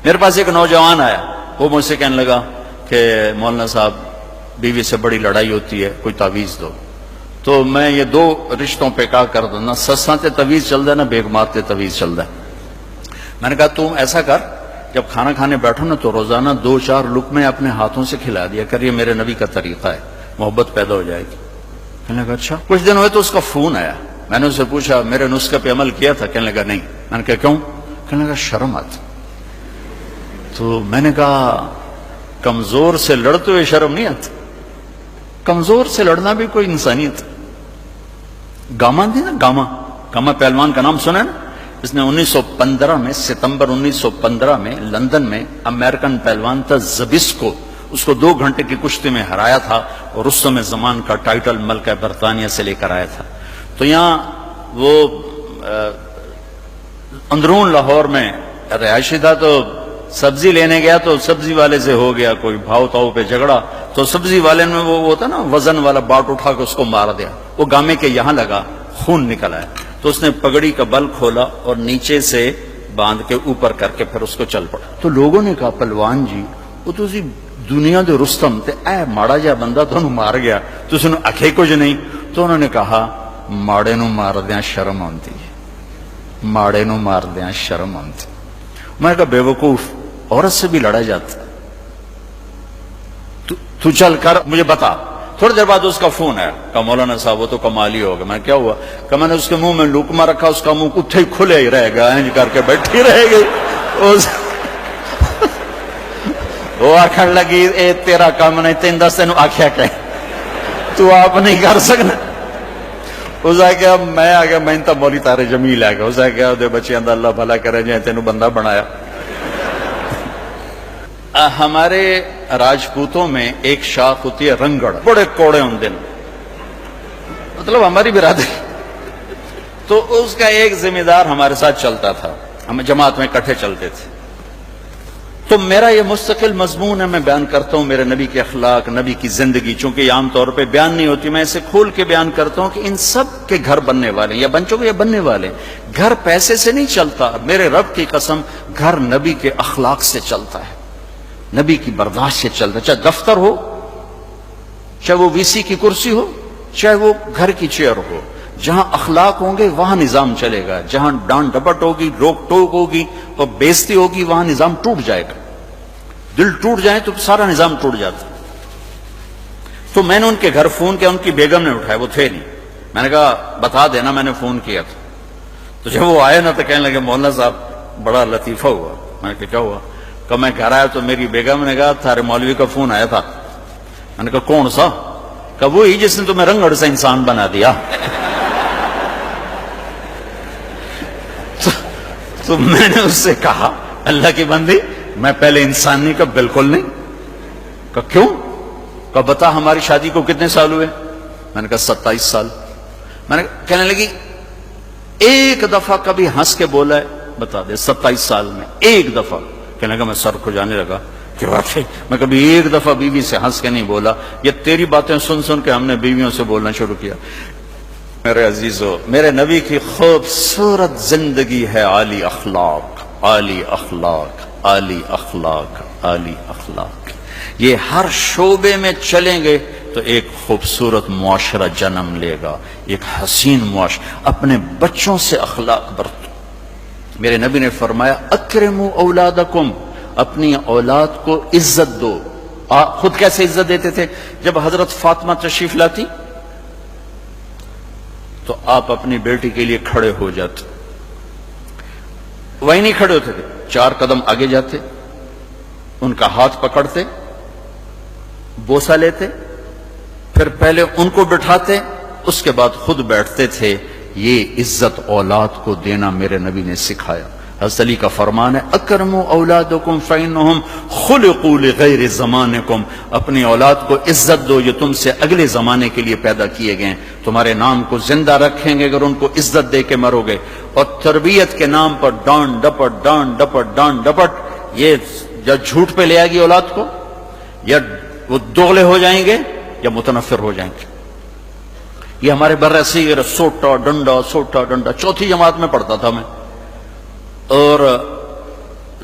میرے پاس ایک نوجوان آیا، وہ مجھ سے کہنے لگا کہ مولانا صاحب بیوی سے بڑی لڑائی ہوتی ہے، کوئی تعویذ دو۔ تو میں یہ دو رشتوں پہ کہا کر دوں نا، سساں تے تعویذ چل ہے نا بیگمات تے تعویذ چل ہے۔ میں نے کہا تم ایسا کر، جب کھانا کھانے بیٹھو نا تو روزانہ 2-4 لقمے اپنے ہاتھوں سے کھلا دیا کر، یہ میرے نبی کا طریقہ ہے، محبت پیدا ہو جائے گی۔ کہنے لگا اچھا۔ کچھ دن ہوئے تو اس کا فون آیا، میں نے اسے پوچھا میرے نسخے پہ عمل کیا تھا؟ کہنے لگا نہیں۔ میں نے کہا کیوں؟ کہنے لگا شرم آتی۔ تو میں نے کہا کمزور سے لڑتے ہوئے شرم نہیں آتی؟ کمزور سے لڑنا بھی کوئی انسانیت۔ گاما تھی نا، گاما پہلوان کا نام سنا نا؟ اس نے 1915 میں، ستمبر 1915 میں لندن میں امریکن پہلوان تھا زبسکو، اس کو 2 گھنٹے کی کشتی میں ہرایا تھا اور رستم زمان کا ٹائٹل ملکہ برطانیہ سے لے کر آیا تھا۔ تو یہاں وہ اندرون لاہور میں رہائشی تھا، تو سبزی لینے گیا تو سبزی والے سے ہو گیا کوئی بھاؤ تاؤ پہ جھگڑا، تو سبزی والے نے وہ ہوتا نا وزن والا باٹ اٹھا کے اس کو مار دیا، وہ گامے کے یہاں لگا، خون نکل آیا۔ تو اس نے پگڑی کا بل کھولا اور نیچے سے باندھ کے اوپر کر کے پھر اس کو چل پڑا۔ تو لوگوں نے کہا پہلوان جی وہ تو دنیا دے رستم تے اے ماڑا جا بندہ تو مار گیا، تو اس نے اکھے کچھ نہیں۔ تو انہوں نے کہا ماڑے نو مار دیاں شرم آتی ہے، ماڑے نو مار دیاں شرم آتی۔ میں نے کہا بے وقوف، عورت سے بھی لڑا جاتا ہے، تو چل کر مجھے بتا۔ تھوڑی دیر بعد اس کا فون آیا، کہا مولانا صاحب وہ تو کمال ہی ہوگا۔ میں کیا ہوا؟ کہ میں نے اس کے منہ میں لقمہ رکھا، اس کا منہ کتھے ہی کھلے ہی رہ گیا، انج کر کے بیٹھی رہ گئی۔ وہ آخر لگی اے تیرا کام نہیں، تین دس تینوں آخیا کہ تو آپ نہیں کر سکنا۔ اس نے کہا میں آ گیا، میں تو مولی تارے جمیل آ گیا۔ اس نے کہا دے بچے اندر اللہ بھلا کرے جائیں، تینوں بندہ بنایا۔ ہمارے راجپوتوں میں ایک شاخ ہوتی ہے رنگڑ، بڑے کوڑے ان دن، مطلب ہماری برادری۔ تو اس کا ایک ذمہ دار ہمارے ساتھ چلتا تھا، ہم جماعت میں اکٹھے چلتے تھے۔ تو میرا یہ مستقل مضمون ہے، میں بیان کرتا ہوں میرے نبی کے اخلاق، نبی کی زندگی، چونکہ یہ عام طور پہ بیان نہیں ہوتی، میں اسے کھول کے بیان کرتا ہوں کہ ان سب کے گھر بننے والے یا بن چکے یا بننے والے۔ گھر پیسے سے نہیں چلتا، میرے رب کی قسم، گھر نبی کے اخلاق سے چلتا ہے، نبی کی برداشت سے چلتا ہے۔ چاہے دفتر ہو، چاہے وہ وی سی کی کرسی ہو، چاہے وہ گھر کی چیئر ہو، جہاں اخلاق ہوں گے وہاں نظام چلے گا۔ جہاں ڈانٹ ڈپٹ ہوگی، روک ٹوک ہوگی اور بےزتی ہوگی، وہاں نظام ٹوٹ جائے گا۔ دل ٹوٹ جائے تو سارا نظام ٹوٹ جاتا۔ تو میں نے ان کے گھر فون کیا، ان کی بیگم نے اٹھایا، وہ تھے نہیں۔ میں نے کہا بتا دینا میں نے فون کیا تھا۔ تو جب وہ آئے نا تو کہنے لگے مولانا صاحب بڑا لطیفہ ہوا۔ میں نے کہا کیا ہوا؟ کہ میں گھر آیا تو میری بیگم نے کہا تھارے مولوی کا فون آیا تھا۔ میں نے کہا کون سا؟ کہ وہی جس نے تمہیں رنگڑ سے انسان بنا دیا۔ تو میں نے اس سے کہا اللہ کی بندی میں پہلے انسان نہیں، کہ بالکل نہیں۔ کہ کیوں؟ کہ بتا ہماری شادی کو کتنے سال ہوئے؟ میں نے کہا 27 سال۔ میں نے کہنے لگی ایک دفعہ کبھی ہنس کے بولا ہے؟ بتا دے 27 سال میں ایک دفعہ۔ کہنے لگا میں سر کھجانے لگا کہ واقعی میں کبھی ایک دفعہ بیوی سے ہنس کے نہیں بولا، یہ تیری باتیں سن سن کے ہم نے بیویوں سے بولنا شروع کیا۔ میرے عزیزو، میرے نبی کی خوبصورت زندگی ہے عالی اخلاق، عالی اخلاق، عالی اخلاق، عالی اخلاق۔ یہ ہر شعبے میں چلیں گے تو ایک خوبصورت معاشرہ جنم لے گا، ایک حسین معاشرہ۔ اپنے بچوں سے اخلاق برتو۔ میرے نبی نے فرمایا اکرموا اولادکم، اپنی اولاد کو عزت دو۔ خود کیسے عزت دیتے تھے؟ جب حضرت فاطمہ تشریف لاتی تو آپ اپنی بیٹی کے لیے کھڑے ہو جاتے، وہی نہیں کھڑے ہوتے تھے، 4 قدم آگے جاتے، ان کا ہاتھ پکڑتے، بوسہ لیتے، پھر پہلے ان کو بٹھاتے، اس کے بعد خود بیٹھتے تھے۔ یہ عزت اولاد کو دینا میرے نبی نے سکھایا۔ حضرت علی کا فرمان ہے اکرموا اولادکم فانہم خلقوا لغیر زمانکم، اپنی اولاد کو عزت دو، یہ تم سے اگلے زمانے کے لیے پیدا کیے گئے، تمہارے نام کو زندہ رکھیں گے اگر ان کو عزت دے کے مرو گے۔ اور تربیت کے نام پر ڈانٹ ڈپٹ، ڈانٹ ڈپٹ، ڈانٹ ڈپٹ، یہ یا جھوٹ پہ لے آئے گی اولاد کو، یا وہ دوغلے ہو جائیں گے یا متنفر ہو جائیں گے۔ یہ ہمارے بر صغیر سوٹا ڈنڈا، سوٹا ڈنڈا، 4تھی جماعت میں پڑھتا تھا میں، اور